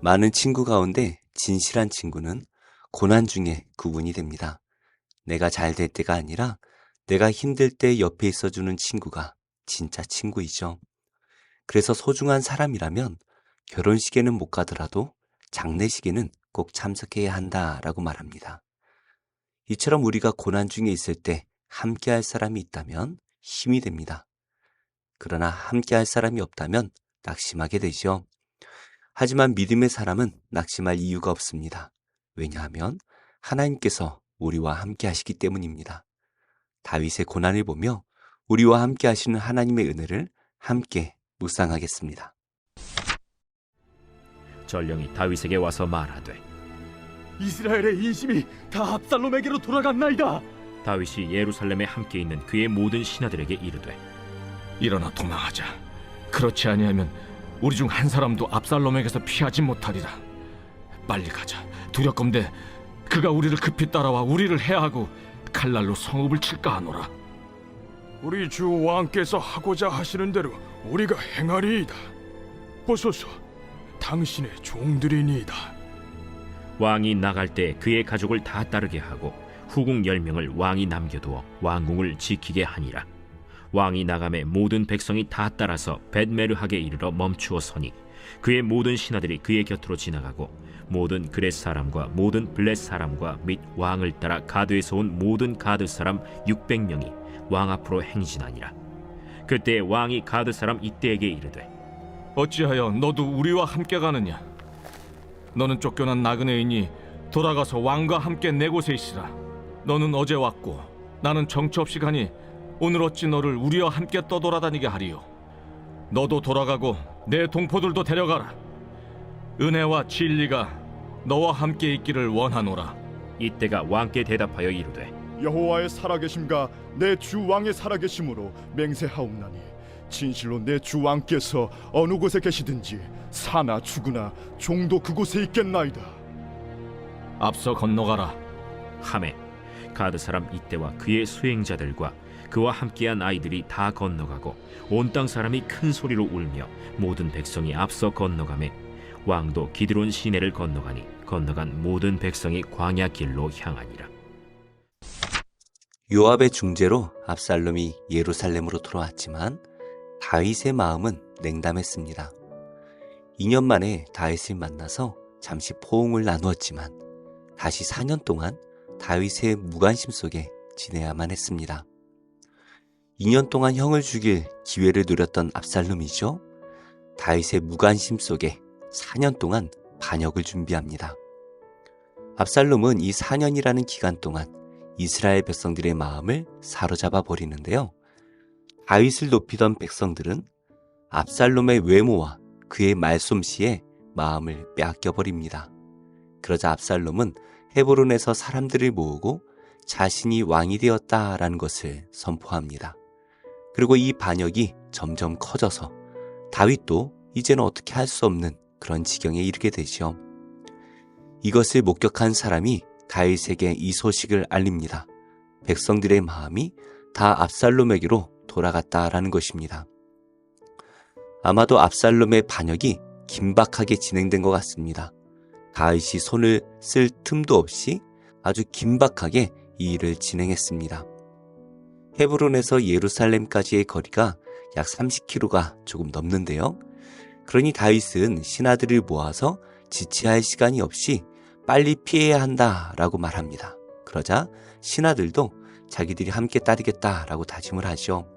많은 친구 가운데 진실한 친구는 고난 중에 구분이 됩니다. 내가 잘 될 때가 아니라 내가 힘들 때 옆에 있어주는 친구가 진짜 친구이죠. 그래서 소중한 사람이라면 결혼식에는 못 가더라도 장례식에는 꼭 참석해야 한다라고 말합니다. 이처럼 우리가 고난 중에 있을 때 함께할 사람이 있다면 힘이 됩니다. 그러나 함께할 사람이 없다면 낙심하게 되죠. 하지만 믿음의 사람은 낙심할 이유가 없습니다. 왜냐하면 하나님께서 우리와 함께 하시기 때문입니다. 다윗의 고난을 보며 우리와 함께 하시는 하나님의 은혜를 함께 묵상하겠습니다. 전령이 다윗에게 와서 말하되 이스라엘의 인심이 다 압살롬에게로 돌아갔나이다. 다윗이 예루살렘에 함께 있는 그의 모든 신하들에게 이르되 일어나 도망하자. 그렇지 아니하면 우리 중 한 사람도 압살롬에게서 피하지 못하리라. 빨리 가자. 두렵건대 그가 우리를 급히 따라와 우리를 해하고 칼날로 성읍을 칠까 하노라. 우리 주 왕께서 하고자 하시는 대로 우리가 행하리이다. 보소서, 당신의 종들이니이다. 왕이 나갈 때 그의 가족을 다 따르게 하고 후궁 10명을 왕이 남겨두어 왕궁을 지키게 하니라. 왕이 나감에 모든 백성이 다 따라서 벳메르하게 이르러 멈추어 서니 그의 모든 신하들이 그의 곁으로 지나가고 모든 그렛 사람과 모든 블렛 사람과 및 왕을 따라 가드에서 온 모든 가드 사람 600명이 왕 앞으로 행진하니라. 그때 왕이 가드 사람 이때에게 이르되 어찌하여 너도 우리와 함께 가느냐? 너는 쫓겨난 나그네이니 돌아가서 왕과 함께 내 곳에 있으라. 너는 어제 왔고 나는 정처 없이 가니 오늘 어찌 너를 우리와 함께 떠돌아다니게 하리요? 너도 돌아가고 내 동포들도 데려가라. 은혜와 진리가 너와 함께 있기를 원하노라. 이때가 왕께 대답하여 이르되 여호와의 살아계심과 내 주 왕의 살아계심으로 맹세하옵나니 진실로 내 주 왕께서 어느 곳에 계시든지 사나 죽으나 종도 그곳에 있겠나이다. 앞서 건너가라. 하매 가드 사람 이때와 그의 수행자들과 그와 함께한 아이들이 다 건너가고 온 땅 사람이 큰 소리로 울며 모든 백성이 앞서 건너가매 왕도 기드론 시내를 건너가니 건너간 모든 백성이 광야 길로 향하니라. 요압의 중재로 압살롬이 예루살렘으로 돌아왔지만 다윗의 마음은 냉담했습니다. 2년 만에 다윗을 만나서 잠시 포옹을 나누었지만 다시 4년 동안 다윗의 무관심 속에 지내야만 했습니다. 2년 동안 형을 죽일 기회를 노렸던 압살롬이죠. 다윗의 무관심 속에 4년 동안 반역을 준비합니다. 압살롬은 이 4년이라는 기간 동안 이스라엘 백성들의 마음을 사로잡아 버리는데요. 다윗을 높이던 백성들은 압살롬의 외모와 그의 말솜씨에 마음을 빼앗겨 버립니다. 그러자 압살롬은 헤브론에서 사람들을 모으고 자신이 왕이 되었다라는 것을 선포합니다. 그리고 이 반역이 점점 커져서 다윗도 이제는 어떻게 할 수 없는 그런 지경에 이르게 되죠. 이것을 목격한 사람이 다윗에게 이 소식을 알립니다. 백성들의 마음이 다 압살롬에게로 돌아갔다라는 것입니다. 아마도 압살롬의 반역이 긴박하게 진행된 것 같습니다. 다윗이 손을 쓸 틈도 없이 아주 긴박하게 이 일을 진행했습니다. 헤브론에서 예루살렘까지의 거리가 약 30km가 조금 넘는데요. 그러니 다윗은 신하들을 모아서 지체할 시간이 없이 빨리 피해야 한다라고 말합니다. 그러자 신하들도 자기들이 함께 따르겠다라고 다짐을 하죠.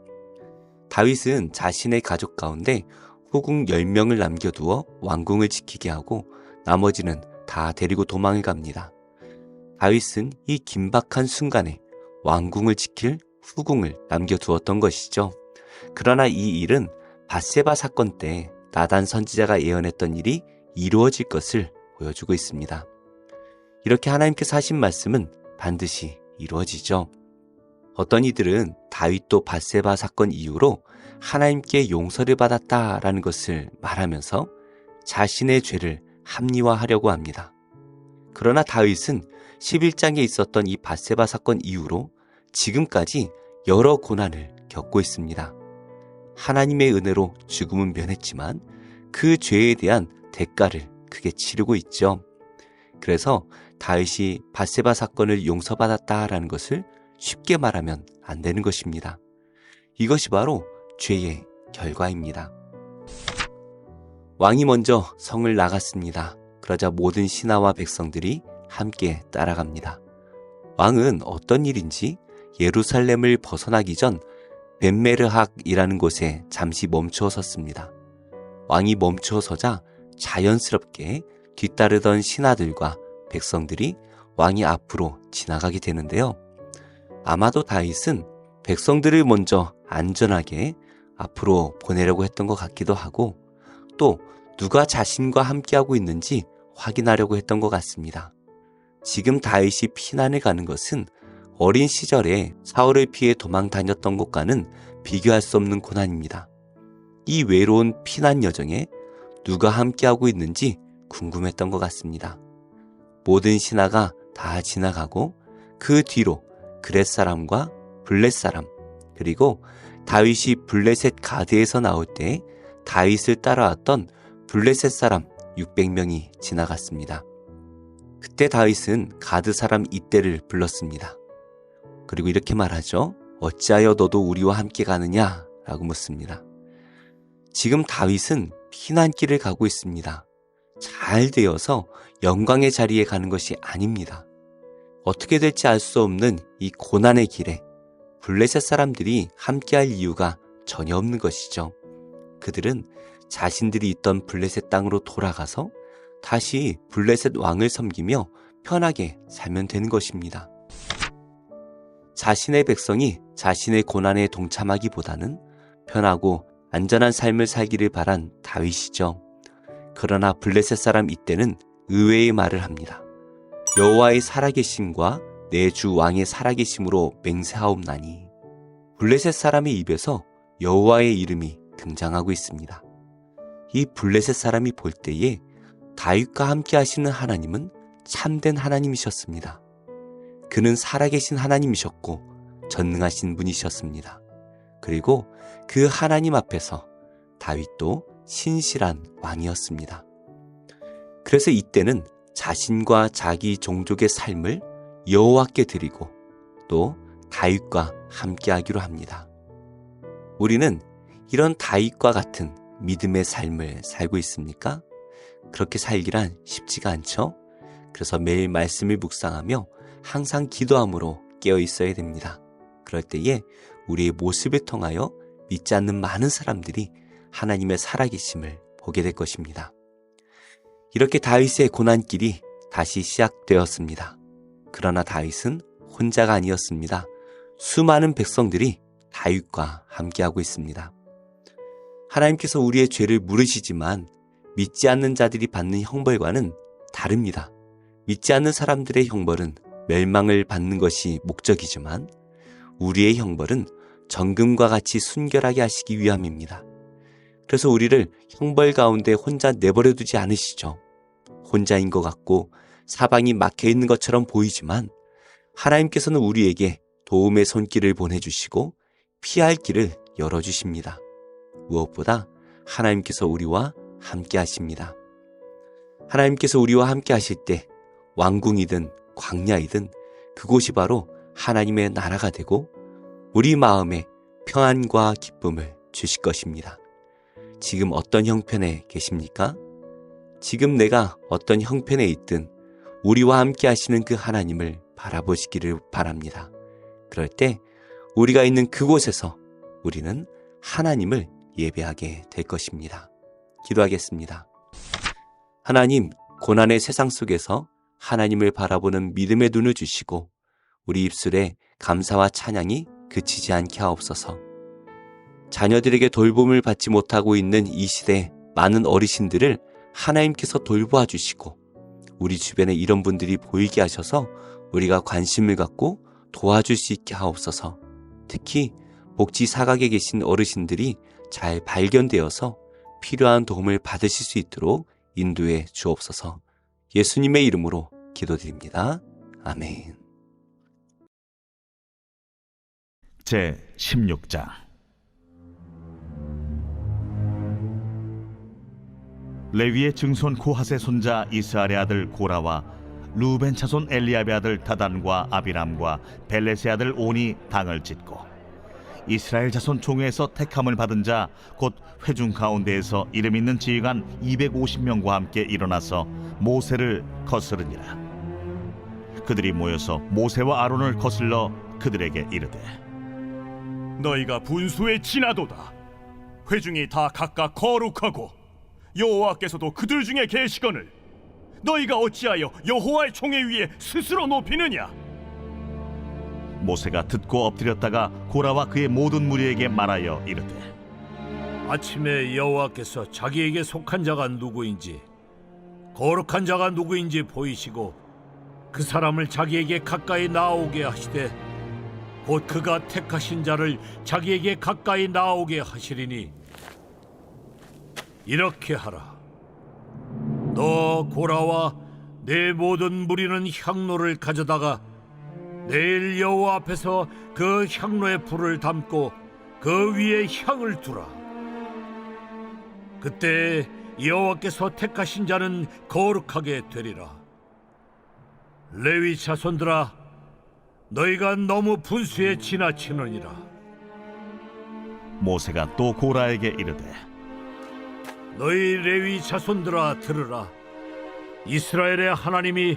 다윗은 자신의 가족 가운데 후궁 10명을 남겨두어 왕궁을 지키게 하고 나머지는 다 데리고 도망을 갑니다. 다윗은 이 긴박한 순간에 왕궁을 지킬 후궁을 남겨두었던 것이죠. 그러나 이 일은 밧세바 사건 때 나단 선지자가 예언했던 일이 이루어질 것을 보여주고 있습니다. 이렇게 하나님께서 하신 말씀은 반드시 이루어지죠. 어떤 이들은 다윗도 밧세바 사건 이후로 하나님께 용서를 받았다라는 것을 말하면서 자신의 죄를 합리화하려고 합니다. 그러나 다윗은 11장에 있었던 이 밧세바 사건 이후로 지금까지 여러 고난을 겪고 있습니다. 하나님의 은혜로 죽음은 면했지만 그 죄에 대한 대가를 크게 치르고 있죠. 그래서 다윗이 밧세바 사건을 용서받았다라는 것을 쉽게 말하면 안 되는 것입니다. 이것이 바로 죄의 결과입니다. 왕이 먼저 성을 나갔습니다. 그러자 모든 신하와 백성들이 함께 따라갑니다. 왕은 어떤 일인지 예루살렘을 벗어나기 전 벳메르학이라는 곳에 잠시 멈추어 섰습니다. 왕이 멈추어 서자 자연스럽게 뒤따르던 신하들과 백성들이 왕이 앞으로 지나가게 되는데요. 아마도 다윗은 백성들을 먼저 안전하게 앞으로 보내려고 했던 것 같기도 하고 또 누가 자신과 함께하고 있는지 확인하려고 했던 것 같습니다. 지금 다윗이 피난을 가는 것은 어린 시절에 사울을 피해 도망 다녔던 것과는 비교할 수 없는 고난입니다. 이 외로운 피난 여정에 누가 함께하고 있는지 궁금했던 것 같습니다. 모든 신하가 다 지나가고 그 뒤로 그렛 사람과 블렛 사람 그리고 다윗이 블레셋 가드에서 나올 때 다윗을 따라왔던 블레셋 사람 600명이 지나갔습니다. 그때 다윗은 가드 사람 이때를 불렀습니다. 그리고 이렇게 말하죠. 어찌하여 너도 우리와 함께 가느냐? 라고 묻습니다. 지금 다윗은 피난길을 가고 있습니다. 잘 되어서 영광의 자리에 가는 것이 아닙니다. 어떻게 될지 알 수 없는 이 고난의 길에 블레셋 사람들이 함께할 이유가 전혀 없는 것이죠. 그들은 자신들이 있던 블레셋 땅으로 돌아가서 다시 블레셋 왕을 섬기며 편하게 살면 되는 것입니다. 자신의 백성이 자신의 고난에 동참하기보다는 편하고 안전한 삶을 살기를 바란 다윗이죠. 그러나 블레셋 사람 이때는 의외의 말을 합니다. 여호와의 살아계심과 내 주 왕의 살아계심으로 맹세하옵나니. 블레셋 사람의 입에서 여호와의 이름이 등장하고 있습니다. 이 블레셋 사람이 볼 때에 다윗과 함께 하시는 하나님은 참된 하나님이셨습니다. 그는 살아계신 하나님이셨고 전능하신 분이셨습니다. 그리고 그 하나님 앞에서 다윗도 신실한 왕이었습니다. 그래서 이때는 자신과 자기 종족의 삶을 여호와께 드리고 또 다윗과 함께하기로 합니다. 우리는 이런 다윗과 같은 믿음의 삶을 살고 있습니까? 그렇게 살기란 쉽지가 않죠? 그래서 매일 말씀을 묵상하며 항상 기도함으로 깨어 있어야 됩니다. 그럴 때에 우리의 모습을 통하여 믿지 않는 많은 사람들이 하나님의 살아계심을 보게 될 것입니다. 이렇게 다윗의 고난길이 다시 시작되었습니다. 그러나 다윗은 혼자가 아니었습니다. 수많은 백성들이 다윗과 함께하고 있습니다. 하나님께서 우리의 죄를 물으시지만 믿지 않는 자들이 받는 형벌과는 다릅니다. 믿지 않는 사람들의 형벌은 멸망을 받는 것이 목적이지만 우리의 형벌은 정금과 같이 순결하게 하시기 위함입니다. 그래서 우리를 형벌 가운데 혼자 내버려 두지 않으시죠. 혼자인 것 같고 사방이 막혀 있는 것처럼 보이지만 하나님께서는 우리에게 도움의 손길을 보내주시고 피할 길을 열어주십니다. 무엇보다 하나님께서 우리와 함께 하십니다. 하나님께서 우리와 함께 하실 때 왕궁이든 광야이든 그곳이 바로 하나님의 나라가 되고 우리 마음에 평안과 기쁨을 주실 것입니다. 지금 어떤 형편에 계십니까? 지금 내가 어떤 형편에 있든 우리와 함께 하시는 그 하나님을 바라보시기를 바랍니다. 그럴 때 우리가 있는 그곳에서 우리는 하나님을 예배하게 될 것입니다. 기도하겠습니다. 하나님, 고난의 세상 속에서 하나님을 바라보는 믿음의 눈을 주시고 우리 입술에 감사와 찬양이 그치지 않게 하옵소서. 자녀들에게 돌봄을 받지 못하고 있는 이 시대 많은 어르신들을 하나님께서 돌보아 주시고 우리 주변에 이런 분들이 보이게 하셔서 우리가 관심을 갖고 도와줄 수 있게 하옵소서. 특히 복지 사각에 계신 어르신들이 잘 발견되어서 필요한 도움을 받으실 수 있도록 인도해 주옵소서. 예수님의 이름으로 기도드립니다. 아멘. 제 16장 레위의 증손 고핫의 손자 이스라엘의 아들 고라와 루벤 차손 엘리압의 아들 다단과 아비람과 벨렛의 아들 온이 당을 짓고 이스라엘 자손 총회에서 택함을 받은 자 곧 회중 가운데에서 이름 있는 지휘관 250명과 함께 일어나서 모세를 거스르니라. 그들이 모여서 모세와 아론을 거슬러 그들에게 이르되 너희가 분수에 지나도다. 회중이 다 각각 거룩하고 여호와께서도 그들 중에 계시거늘 너희가 어찌하여 여호와의 총회 위에 스스로 높이느냐? 모세가 듣고 엎드렸다가 고라와 그의 모든 무리에게 말하여 이르되 아침에 여호와께서 자기에게 속한 자가 누구인지 거룩한 자가 누구인지 보이시고 그 사람을 자기에게 가까이 나오게 하시되 곧 그가 택하신 자를 자기에게 가까이 나오게 하시리니 이렇게 하라. 너 고라와 내 모든 무리는 향로를 가져다가 내일 여호와 앞에서 그 향로에 불을 담고 그 위에 향을 두라. 그때 여호와께서 택하신 자는 거룩하게 되리라. 레위 자손들아, 너희가 너무 분수에 지나치느니라. 모세가 또 고라에게 이르되 너희 레위 자손들아 들으라. 이스라엘의 하나님이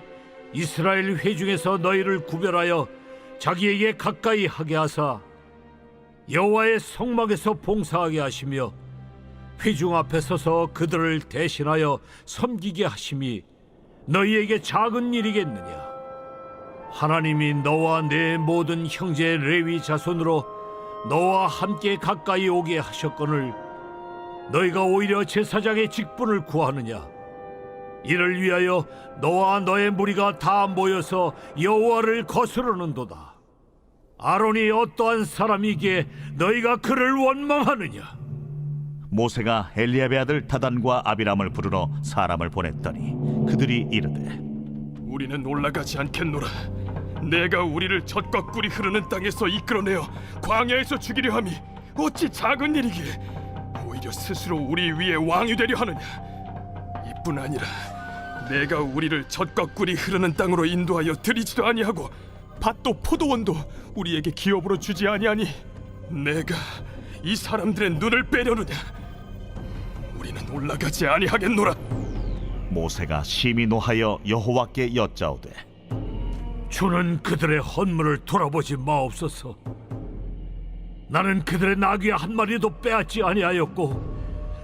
이스라엘 회중에서 너희를 구별하여 자기에게 가까이 하게 하사 여호와의 성막에서 봉사하게 하시며 회중 앞에 서서 그들을 대신하여 섬기게 하심이 너희에게 작은 일이겠느냐? 하나님이 너와 내 모든 형제 레위 자손으로 너와 함께 가까이 오게 하셨거늘 너희가 오히려 제사장의 직분을 구하느냐? 이를 위하여 너와 너의 무리가 다 모여서 여호와를 거스르는도다. 아론이 어떠한 사람이기에 너희가 그를 원망하느냐? 모세가 엘리압의 아들 다단과 아비람을 부르러 사람을 보냈더니 그들이 이르되 우리는 올라가지 않겠노라. 내가 우리를 젖과 꿀이 흐르는 땅에서 이끌어내어 광야에서 죽이려 함이 어찌 작은 일이기에 오히려 스스로 우리 위에 왕이 되려 하느냐? 이뿐 아니라 내가 우리를 젖과 꿀이 흐르는 땅으로 인도하여 들이지도 아니하고 밭도 포도원도 우리에게 기업으로 주지 아니하니 내가 이 사람들의 눈을 빼려느냐? 우리는 올라가지 아니하겠노라. 모세가 심히 노하여 여호와께 여짜오되 주는 그들의 헌물을 돌아보지 마옵소서. 나는 그들의 나귀 한 마리도 빼앗지 아니하였고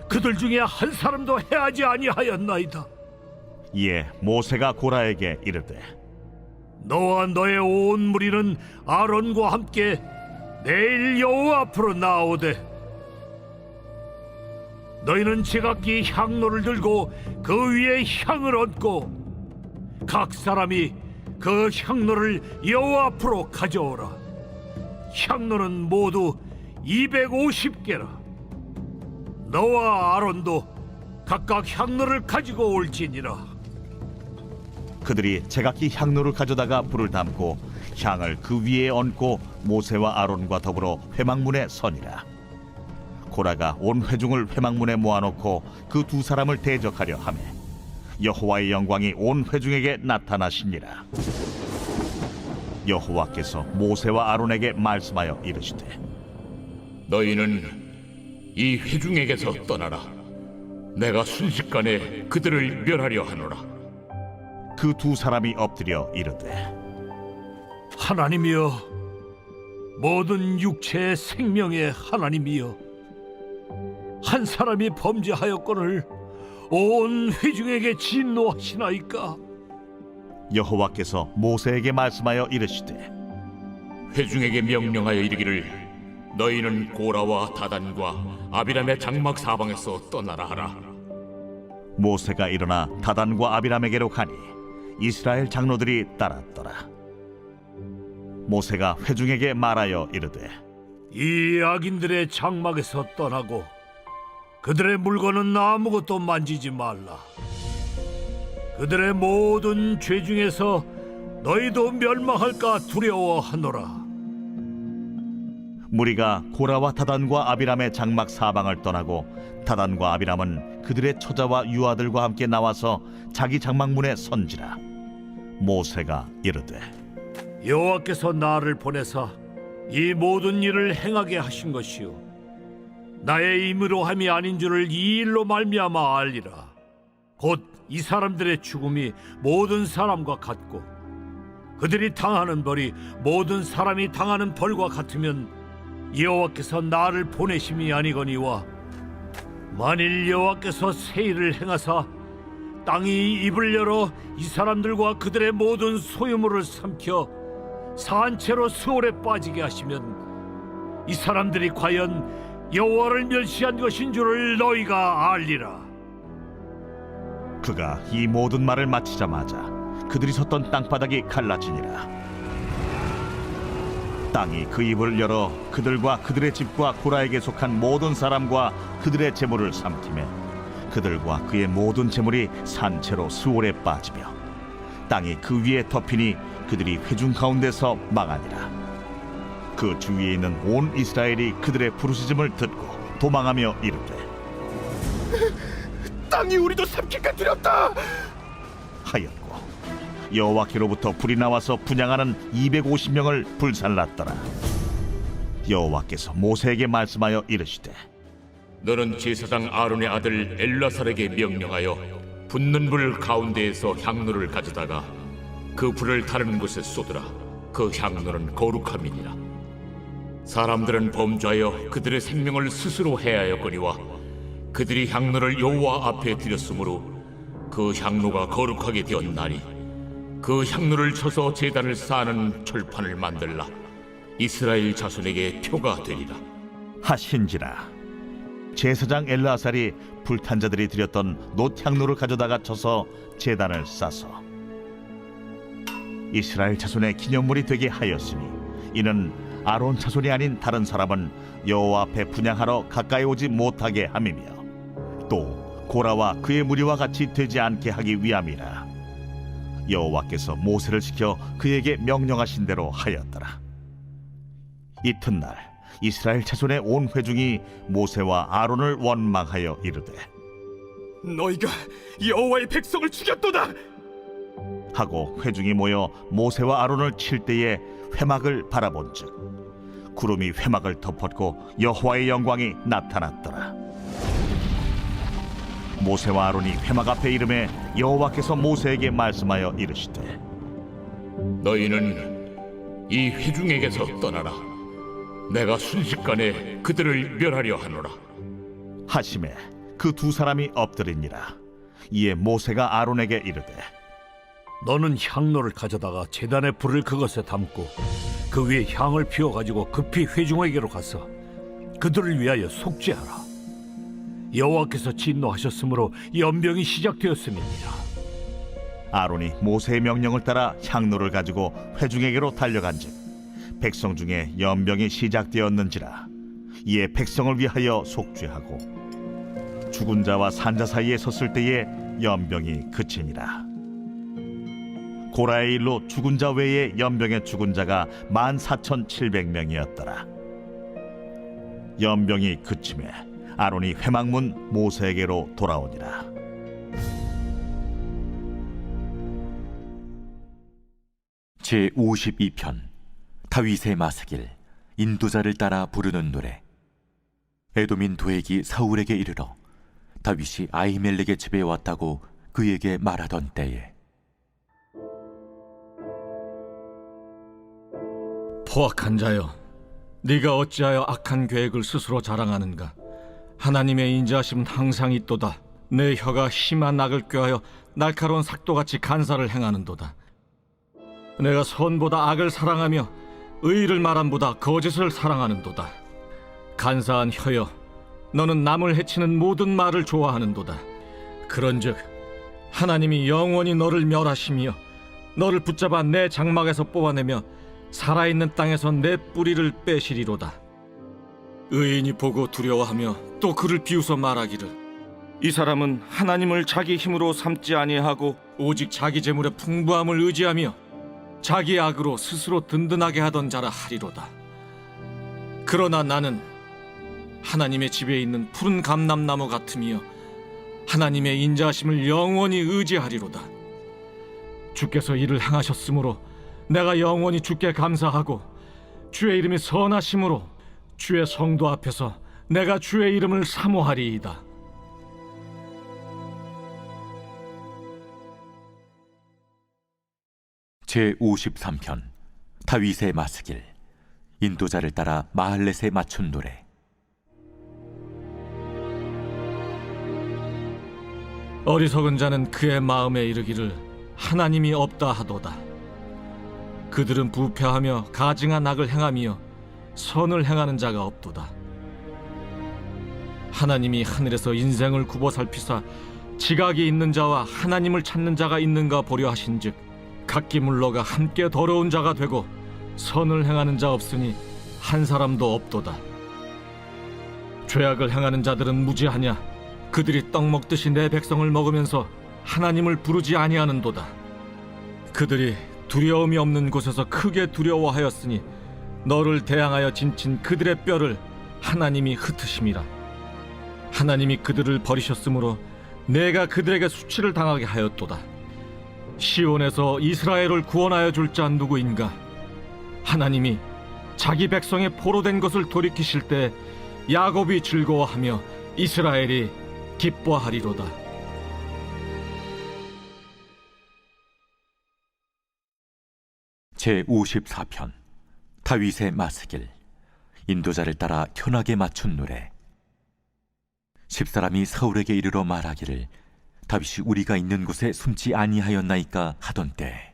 그들 중에 한 사람도 해하지 아니하였나이다. 이에 모세가 고라에게 이르되 너와 너의 온 무리는 아론과 함께 내일 여호와 앞으로 나오되 너희는 제각기 향로를 들고 그 위에 향을 얹고 각 사람이 그 향로를 여호와 앞으로 가져오라. 향로는 모두 250개라. 너와 아론도 각각 향로를 가지고 올지니라. 그들이 제각기 향로를 가져다가 불을 담고 향을 그 위에 얹고 모세와 아론과 더불어 회막문에 서니라. 고라가 온 회중을 회막문에 모아놓고 그 두 사람을 대적하려 하매 여호와의 영광이 온 회중에게 나타나시니라. 여호와께서 모세와 아론에게 말씀하여 이르시되 너희는 이 회중에게서 떠나라. 내가 순식간에 그들을 멸하려 하노라. 그 두 사람이 엎드려 이르되 하나님이여, 모든 육체의 생명의 하나님이여, 한 사람이 범죄하였거늘 온 회중에게 진노하시나이까? 여호와께서 모세에게 말씀하여 이르시되 회중에게 명령하여 이르기를 너희는 고라와 다단과 아비람의 장막 사방에서 떠나라 하라. 모세가 일어나 다단과 아비람에게로 가니 이스라엘 장로들이 따랐더라. 모세가 회중에게 말하여 이르되 이 악인들의 장막에서 떠나고 그들의 물건은 아무것도 만지지 말라. 그들의 모든 죄 중에서 너희도 멸망할까 두려워하노라. 무리가 고라와 다단과 아비람의 장막 사방을 떠나고 다단과 아비람은 그들의 처자와 유아들과 함께 나와서 자기 장막문에 선지라. 모세가 이르되 여호와께서 나를 보내사 이 모든 일을 행하게 하신 것이요 나의 힘으로 함이 아닌 줄을 이 일로 말미암아 알리라. 곧 이 사람들의 죽음이 모든 사람과 같고 그들이 당하는 벌이 모든 사람이 당하는 벌과 같으면 여호와께서 나를 보내심이 아니거니와 만일 여호와께서 새 일을 행하사 땅이 입을 열어 이 사람들과 그들의 모든 소유물을 삼켜 산채로 수월에 빠지게 하시면 이 사람들이 과연 여호와를 멸시한 것인 줄을 너희가 알리라. 그가 이 모든 말을 마치자마자 그들이 섰던 땅바닥이 갈라지니라. 땅이 그 입을 열어 그들과 그들의 집과 고라에게 속한 모든 사람과 그들의 재물을 삼키매 그들과 그의 모든 재물이 산채로 수월에 빠지며 땅이 그 위에 덮이니 그들이 회중 가운데서 망하니라. 그 주위에 있는 온 이스라엘이 그들의 부르짖음을 듣고 도망하며 이르되 땅이 우리도 삼킬까 두렵다. 하였고 여호와께로부터 불이 나와서 분향하는 250명을 불살랐더라. 여호와께서 모세에게 말씀하여 이르시되 너는 제사장 아론의 아들 엘라살에게 명령하여 붙는 불 가운데에서 향로를 가져다가 그 불을 다른 곳에 쏟으라. 그 향로는 거룩함이니라. 사람들은 범죄하여 그들의 생명을 스스로 해하였거니와 그들이 향로를 여호와 앞에 드렸으므로 그 향로가 거룩하게 되었나니 그 향로를 쳐서 제단을 쌓는 철판을 만들라. 이스라엘 자손에게 표가 되리라 하신지라. 제사장 엘르아살이 불탄 자들이 드렸던 놋향로를 가져다가 쳐서 제단을 싸서 이스라엘 자손의 기념물이 되게 하였으니 이는 아론 자손이 아닌 다른 사람은 여호와 앞에 분향하러 가까이 오지 못하게 함이며 또 고라와 그의 무리와 같이 되지 않게 하기 위함이라. 여호와께서 모세를 시켜 그에게 명령하신 대로 하였더라. 이튿날 이스라엘 자손의 온 회중이 모세와 아론을 원망하여 이르되 너희가 여호와의 백성을 죽였도다. 하고 회중이 모여 모세와 아론을 칠 때에 회막을 바라본즉 구름이 회막을 덮었고 여호와의 영광이 나타났더라. 모세와 아론이 회막 앞에 이르매 여호와께서 모세에게 말씀하여 이르시되 너희는 이 회중에게서 떠나라. 내가 순식간에 그들을 멸하려 하노라 하시매 그 두 사람이 엎드리니라. 이에 모세가 아론에게 이르되 너는 향로를 가져다가 제단의 불을 그것에 담고 그 위에 향을 피워가지고 급히 회중에게로 가서 그들을 위하여 속죄하라. 여호와께서 진노하셨으므로 연병이 시작되었음이니라. 아론이 모세의 명령을 따라 향로를 가지고 회중에게로 달려간즉 백성 중에 연병이 시작되었는지라. 이에 백성을 위하여 속죄하고 죽은 자와 산자 사이에 섰을 때에 연병이 그치니라. 고라의 일로 죽은 자 외에 연병에 죽은 자가 14,700명이었더라. 연병이 그침에 아론이 회막문 모세에게로 돌아오니라. 제52편 다윗의 마사길 인도자를 따라 부르는 노래. 에돔인 도액이 사울에게 이르러 다윗이 아히멜렉의 집에 왔다고 그에게 말하던 때에 포악한 자여, 네가 어찌하여 악한 계획을 스스로 자랑하는가? 하나님의 인자하심은 항상 있도다. 내 혀가 심한 악을 꾀하여 날카로운 삭도같이 간사를 행하는도다. 내가 선보다 악을 사랑하며 의를 말함보다 거짓을 사랑하는도다. 간사한 혀여, 너는 남을 해치는 모든 말을 좋아하는도다. 그런즉 하나님이 영원히 너를 멸하시며 너를 붙잡아 내 장막에서 뽑아내며 살아있는 땅에서 내 뿌리를 빼시리로다. 의인이 보고 두려워하며 또 그를 비웃어 말하기를 이 사람은 하나님을 자기 힘으로 삼지 아니하고 오직 자기 재물의 풍부함을 의지하며 자기 악으로 스스로 든든하게 하던 자라 하리로다. 그러나 나는 하나님의 집에 있는 푸른 감람나무 같으며 하나님의 인자하심을 영원히 의지하리로다. 주께서 이를 행하셨으므로 내가 영원히 주께 감사하고 주의 이름이 선하심으로 주의 성도 앞에서 내가 주의 이름을 사모하리이다. 제53편 다윗의 마스길. 인도자를 따라 마할렛에 맞춘 노래. 어리석은 자는 그의 마음에 이르기를 하나님이 없다 하도다. 그들은 부패하며 가증한 악을 행하며 선을 행하는 자가 없도다. 하나님이 하늘에서 인생을 굽어 살피사 지각이 있는 자와 하나님을 찾는 자가 있는가 보려 하신즉 각기 물러가 함께 더러운 자가 되고 선을 행하는 자 없으니 한 사람도 없도다. 죄악을 행하는 자들은 무지하냐? 그들이 떡 먹듯이 내 백성을 먹으면서 하나님을 부르지 아니하는도다. 그들이 두려움이 없는 곳에서 크게 두려워하였으니 너를 대항하여 진친 그들의 뼈를 하나님이 흩으심이라. 하나님이 그들을 버리셨으므로 내가 그들에게 수치를 당하게 하였도다. 시온에서 이스라엘을 구원하여 줄 자 누구인가? 하나님이 자기 백성의 포로된 것을 돌이키실 때 야곱이 즐거워하며 이스라엘이 기뻐하리로다. 제54편 다윗의 마스길. 인도자를 따라 현악에 맞춘 노래. 십사람이 사울에게 이르러 말하기를 다윗이 우리가 있는 곳에 숨지 아니하였나이까 하던 때.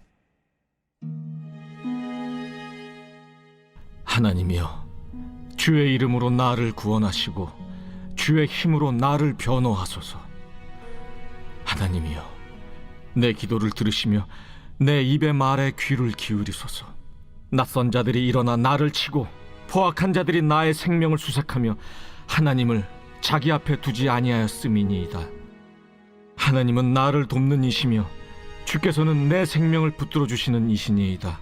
하나님이여, 주의 이름으로 나를 구원하시고 주의 힘으로 나를 변호하소서. 하나님이여, 내 기도를 들으시며 내 입의 말에 귀를 기울이소서. 낯선 자들이 일어나 나를 치고 포악한 자들이 나의 생명을 수색하며 하나님을 자기 앞에 두지 아니하였음이니이다. 하나님은 나를 돕는 이시며 주께서는 내 생명을 붙들어 주시는 이시니이다.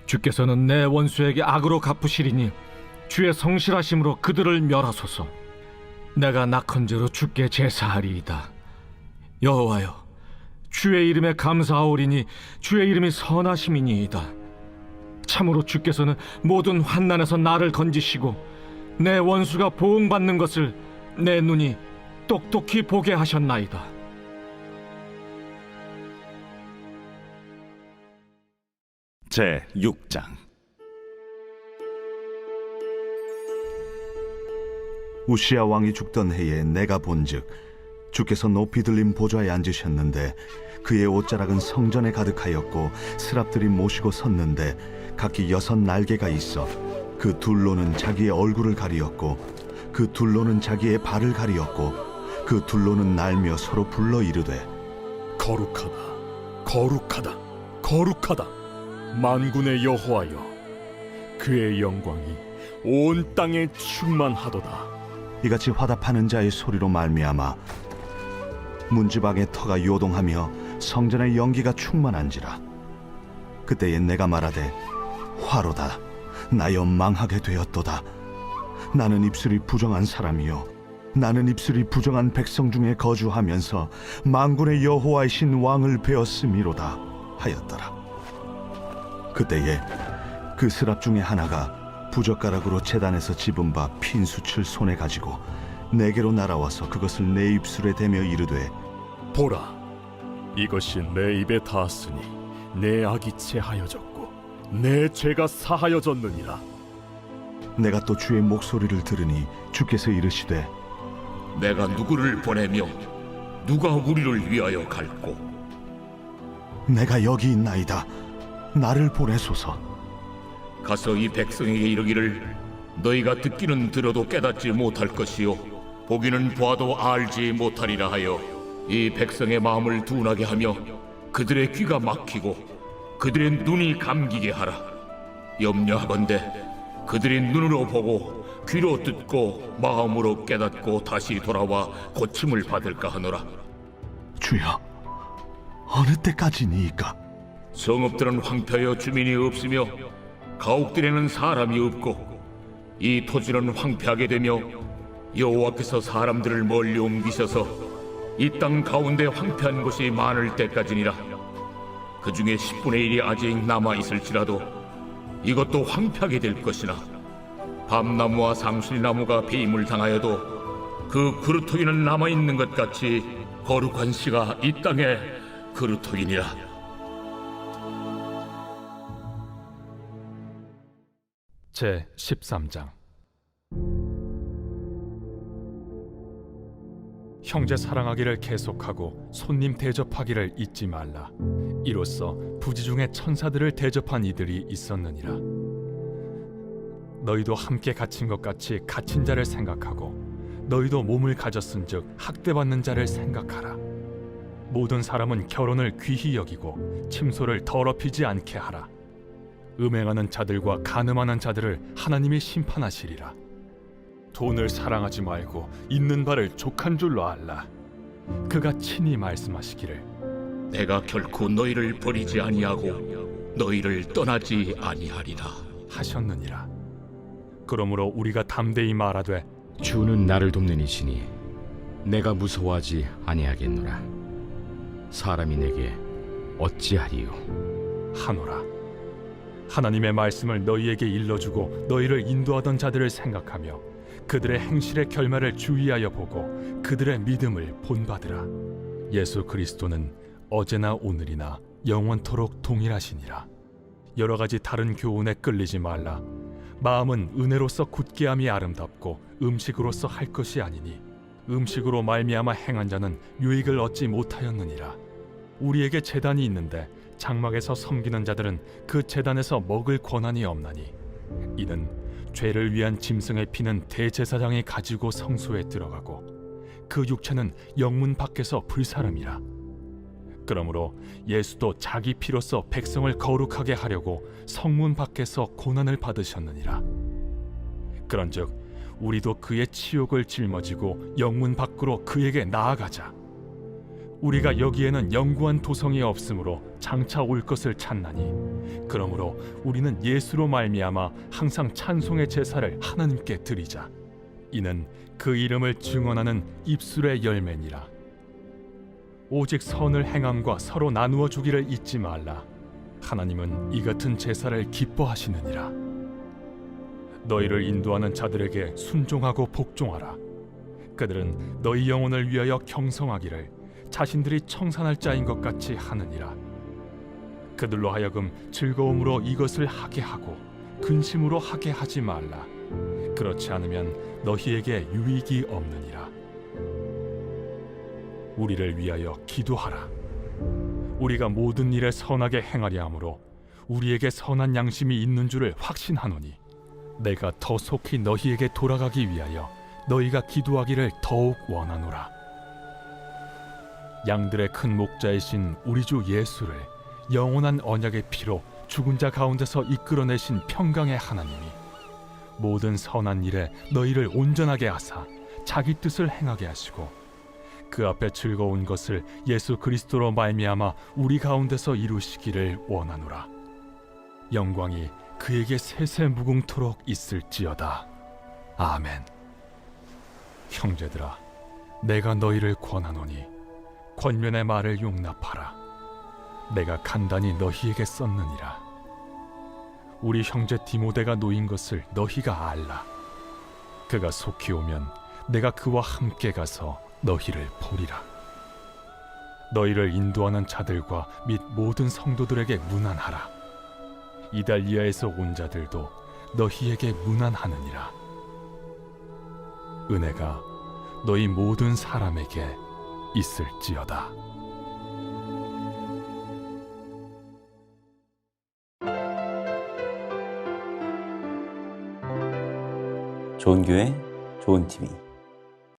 주께서는 내 원수에게 악으로 갚으시리니 주의 성실하심으로 그들을 멸하소서. 내가 낙헌제로 주께 제사하리이다. 여호와여, 주의 이름에 감사하오리니 주의 이름이 선하심이니이다. 참으로 주께서는 모든 환난에서 나를 건지시고 내 원수가 보응받는 것을 내 눈이 똑똑히 보게 하셨나이다. 제6장. 우시야 왕이 죽던 해에 내가 본즉 주께서 높이 들린 보좌에 앉으셨는데 그의 옷자락은 성전에 가득하였고 스랍들이 모시고 섰는데 각기 6 날개가 있어 그 둘로는 자기의 얼굴을 가리었고 그 둘로는 자기의 발을 가리었고 그 둘로는 날며 서로 불러 이르되 거룩하다, 거룩하다, 거룩하다, 만군의 여호와여, 그의 영광이 온 땅에 충만하도다. 이같이 화답하는 자의 소리로 말미암아 문지방의 터가 요동하며 성전의 연기가 충만한지라. 그때에 내가 말하되 화로다, 나여 망하게 되었도다. 나는 입술이 부정한 사람이요 나는 입술이 부정한 백성 중에 거주하면서 만군의 여호와이신 왕을 베었음이로다 하였더라. 그때에 그 스랍 중에 하나가 부젓가락으로 제단에서 집은 바 핀수칠 손에 가지고 내게로 날아와서 그것을 내 입술에 대며 이르되 보라, 이것이 내 입에 닿았으니 내 악이 체하여졌고 내 죄가 사하여졌느니라. 내가 또 주의 목소리를 들으니 주께서 이르시되 내가 누구를 보내며 누가 우리를 위하여 갈고? 내가 여기 있나이다. 나를 보내소서. 가서 이 백성에게 이르기를 너희가 듣기는 들어도 깨닫지 못할 것이요 보기는 보아도 알지 못하리라 하여 이 백성의 마음을 둔하게 하며 그들의 귀가 막히고 그들의 눈이 감기게 하라. 염려하건대 그들이 눈으로 보고 귀로 듣고 마음으로 깨닫고 다시 돌아와 고침을 받을까 하노라. 주여, 어느 때까지니이까? 성읍들은 황폐하여 주민이 없으며 가옥들에는 사람이 없고 이 토지는 황폐하게 되며 여호와께서 사람들을 멀리 옮기셔서 이 땅 가운데 황폐한 곳이 많을 때까지니라. 그 중에 10분의 1이 아직 남아 있을지라도 이것도 황폐하게 될 것이나 밤나무와 상수리나무가 배임을 당하여도 그 그루터기는 남아 있는 것 같이 거룩한 씨가 이 땅에 그루터기니라. 제 13장. 형제 사랑하기를 계속하고 손님 대접하기를 잊지 말라. 이로써 부지 중에 천사들을 대접한 이들이 있었느니라. 너희도 함께 갇힌 것 같이 갇힌 자를 생각하고 너희도 몸을 가졌은즉 학대받는 자를 생각하라. 모든 사람은 결혼을 귀히 여기고 침소를 더럽히지 않게 하라. 음행하는 자들과 간음하는 자들을 하나님이 심판하시리라. 돈을 사랑하지 말고 있는 바를 족한 줄로 알라. 그가 친히 말씀하시기를 내가 결코 너희를 버리지 아니하고 너희를 떠나지 아니하리라 하셨느니라. 그러므로 우리가 담대히 말하되 주는 나를 돕는 이시니 내가 무서워하지 아니하겠노라. 사람이 내게 어찌하리요 하노라. 하나님의 말씀을 너희에게 일러주고 너희를 인도하던 자들을 생각하며 그들의 행실의 결말을 주의하여 보고 그들의 믿음을 본받으라. 예수 그리스도는 어제나 오늘이나 영원토록 동일하시니라. 여러 가지 다른 교훈에 끌리지 말라. 마음은 은혜로서 굳게함이 아름답고 음식으로서 할 것이 아니니 음식으로 말미암아 행한 자는 유익을 얻지 못하였느니라. 우리에게 제단이 있는데 장막에서 섬기는 자들은 그 제단에서 먹을 권한이 없나니 이는 죄를 위한 짐승의 피는 대제사장이 가지고 성소에 들어가고 그 육체는 영문 밖에서 불사름이라. 그러므로 예수도 자기 피로써 백성을 거룩하게 하려고 성문 밖에서 고난을 받으셨느니라. 그런즉 우리도 그의 치욕을 짊어지고 영문 밖으로 그에게 나아가자. 우리가 여기에는 영구한 도성이 없으므로 장차 올 것을 찾나니 그러므로 우리는 예수로 말미암아 항상 찬송의 제사를 하나님께 드리자. 이는 그 이름을 증언하는 입술의 열매니라. 오직 선을 행함과 서로 나누어 주기를 잊지 말라. 하나님은 이 같은 제사를 기뻐하시느니라. 너희를 인도하는 자들에게 순종하고 복종하라. 그들은 너희 영혼을 위하여 경성하기를 자신들이 청산할 자인 것 같이 하느니라. 그들로 하여금 즐거움으로 이것을 하게 하고 근심으로 하게 하지 말라. 그렇지 않으면 너희에게 유익이 없느니라. 우리를 위하여 기도하라. 우리가 모든 일에 선하게 행하려 함으로 우리에게 선한 양심이 있는 줄을 확신하노니 내가 더 속히 너희에게 돌아가기 위하여 너희가 기도하기를 더욱 원하노라. 양들의 큰 목자이신 우리 주 예수를 영원한 언약의 피로 죽은 자 가운데서 이끌어내신 평강의 하나님이 모든 선한 일에 너희를 온전하게 하사 자기 뜻을 행하게 하시고 그 앞에 즐거운 것을 예수 그리스도로 말미암아 우리 가운데서 이루시기를 원하노라. 영광이 그에게 세세 무궁토록 있을지어다. 아멘. 형제들아, 내가 너희를 권하노니 권면의 말을 용납하라. 내가 간단히 너희에게 썼느니라. 우리 형제 디모데가 놓인 것을 너희가 알라. 그가 속히 오면 내가 그와 함께 가서 너희를 보리라. 너희를 인도하는 자들과 및 모든 성도들에게 문안하라. 이달리아에서 온 자들도 너희에게 문안하느니라. 은혜가 너희 모든 사람에게 있을지어다. 좋은 교회, 좋은 TV